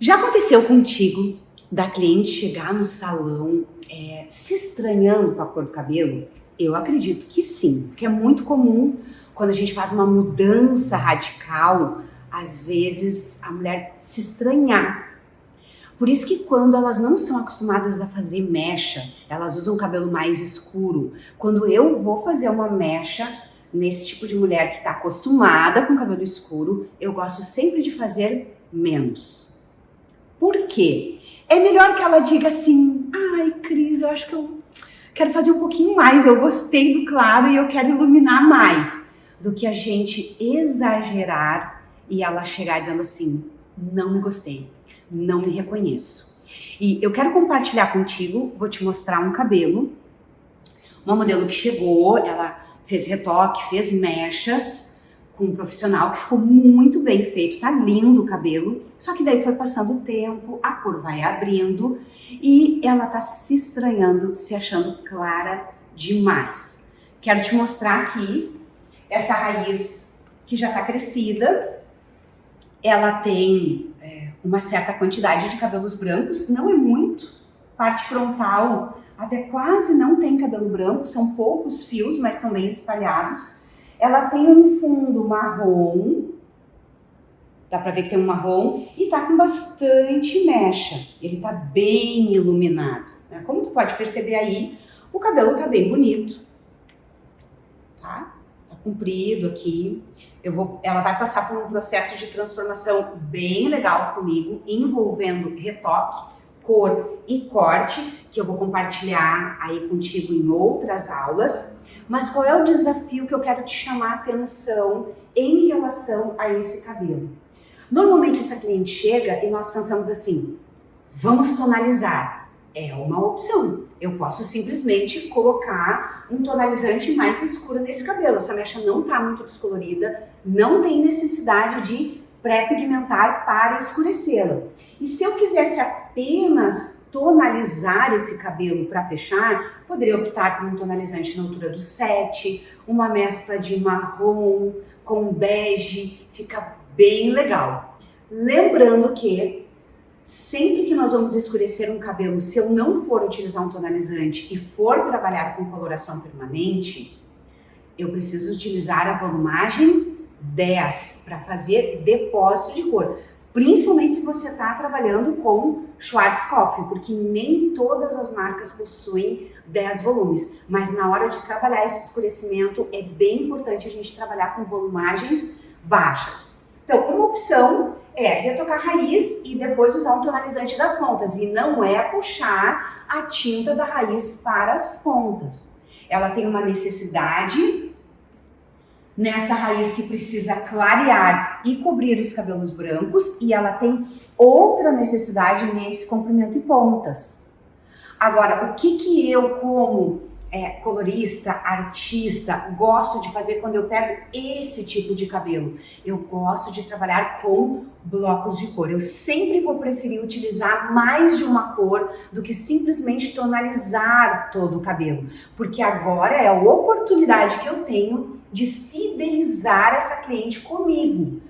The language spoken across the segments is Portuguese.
Já aconteceu contigo da cliente chegar no salão se estranhando com a cor do cabelo? Eu acredito que sim, porque é muito comum quando a gente faz uma mudança radical, às vezes a mulher se estranhar. Por isso que quando elas não são acostumadas a fazer mecha, elas usam o cabelo mais escuro. Quando eu vou fazer uma mecha nesse tipo de mulher que está acostumada com cabelo escuro, eu gosto sempre de fazer menos. Por quê? É melhor que ela diga assim: ai, Cris, eu acho que eu quero fazer um pouquinho mais, eu gostei do claro e eu quero iluminar mais, do que a gente exagerar e ela chegar dizendo assim: não me gostei, não me reconheço. E eu quero compartilhar contigo, vou te mostrar um cabelo, uma modelo que chegou, ela fez retoque, fez mechas, com um profissional que ficou muito bem feito, tá lindo o cabelo, só que daí foi passando o tempo, a cor vai abrindo e ela tá se estranhando, se achando clara demais. Quero te mostrar aqui essa raiz que já tá crescida, ela tem uma certa quantidade de cabelos brancos, não é muito, parte frontal até quase não tem cabelo branco, são poucos fios, mas estão bem espalhados. Ela tem um fundo marrom, dá pra ver que tem um marrom, e tá com bastante mecha. Ele tá bem iluminado, né? Como tu pode perceber aí, o cabelo tá bem bonito, tá? Tá comprido aqui. Ela vai passar por um processo de transformação bem legal comigo, envolvendo retoque, cor e corte, que eu vou compartilhar aí contigo em outras aulas. Mas qual é o desafio que eu quero te chamar a atenção em relação a esse cabelo? Normalmente essa cliente chega e nós pensamos assim: vamos tonalizar. É uma opção. Eu posso simplesmente colocar um tonalizante mais escuro nesse cabelo. Essa mecha não está muito descolorida, não tem necessidade de pré-pigmentar para escurecê-la. E se eu quisesse apenas tonalizar esse cabelo para fechar, poderia optar por um tonalizante na altura do 7, uma mescla de marrom com bege, fica bem legal. Lembrando que sempre que nós vamos escurecer um cabelo, se eu não for utilizar um tonalizante e for trabalhar com coloração permanente, eu preciso utilizar a volumagem 10 para fazer depósito de cor. Principalmente se você está trabalhando com Schwarzkopf, porque nem todas as marcas possuem 10 volumes. Mas na hora de trabalhar esse escurecimento, é bem importante a gente trabalhar com volumagens baixas. Então, uma opção é retocar a raiz e depois usar um tonalizante das pontas. E não é puxar a tinta da raiz para as pontas. Ela tem uma necessidade nessa raiz que precisa clarear e cobrir os cabelos brancos, e ela tem outra necessidade nesse comprimento e pontas. Agora, o que eu, como colorista, artista, gosto de fazer quando eu pego esse tipo de cabelo? Eu gosto de trabalhar com blocos de cor. Eu sempre vou preferir utilizar mais de uma cor do que simplesmente tonalizar todo o cabelo, porque agora é a oportunidade que eu tenho de fidelizar essa cliente comigo.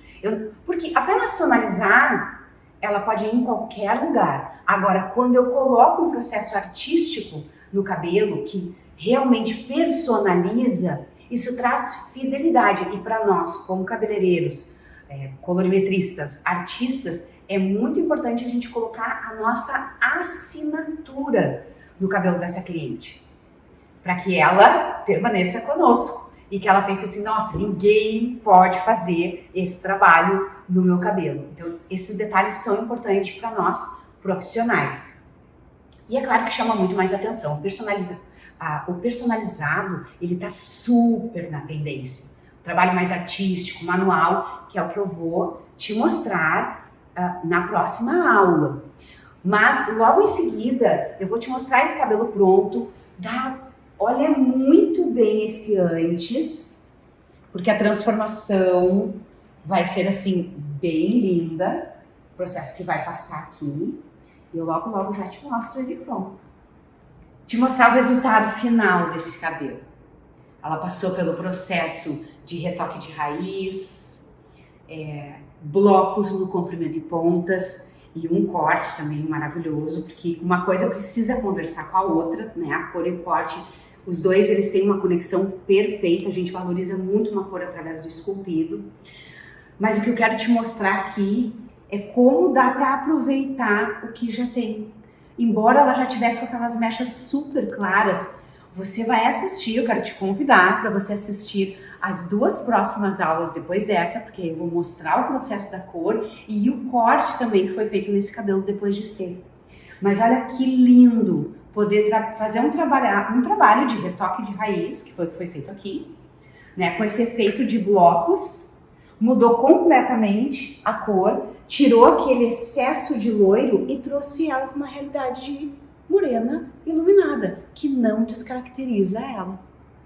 Porque apenas tonalizar, ela pode ir em qualquer lugar. Agora, quando eu coloco um processo artístico no cabelo, que realmente personaliza, isso traz fidelidade. E para nós, como cabeleireiros, colorimetristas, artistas, é muito importante a gente colocar a nossa assinatura no cabelo dessa cliente, para que ela permaneça conosco e que ela pense assim: nossa, ninguém pode fazer esse trabalho no meu cabelo. Então, esses detalhes são importantes para nós profissionais. E é claro que chama muito mais atenção. O personalizado, ele tá super na tendência. O trabalho mais artístico, manual, que é o que eu vou te mostrar na próxima aula. Mas logo em seguida, eu vou te mostrar esse cabelo pronto. Olha muito bem esse antes, porque a transformação vai ser assim, bem linda. O processo que vai passar aqui. E eu logo já te mostro ele pronto. Te mostrar o resultado final desse cabelo. Ela passou pelo processo de retoque de raiz, blocos no comprimento e pontas. e um corte também maravilhoso, porque uma coisa precisa conversar com a outra, né? A cor e o corte, os dois eles têm uma conexão perfeita, a gente valoriza muito uma cor através do esculpido. Mas o que eu quero te mostrar aqui é como dá para aproveitar o que já tem. Embora ela já tivesse com aquelas mechas super claras, você vai assistir, eu quero te convidar para você assistir as 2 próximas aulas depois dessa, porque eu vou mostrar o processo da cor e o corte também que foi feito nesse cabelo depois de ser. Mas olha que lindo poder fazer um trabalho de retoque de raiz, que foi feito aqui, né, com esse efeito de blocos, mudou completamente a cor, tirou aquele excesso de loiro e trouxe ela com uma realidade de morena iluminada, que não descaracteriza ela.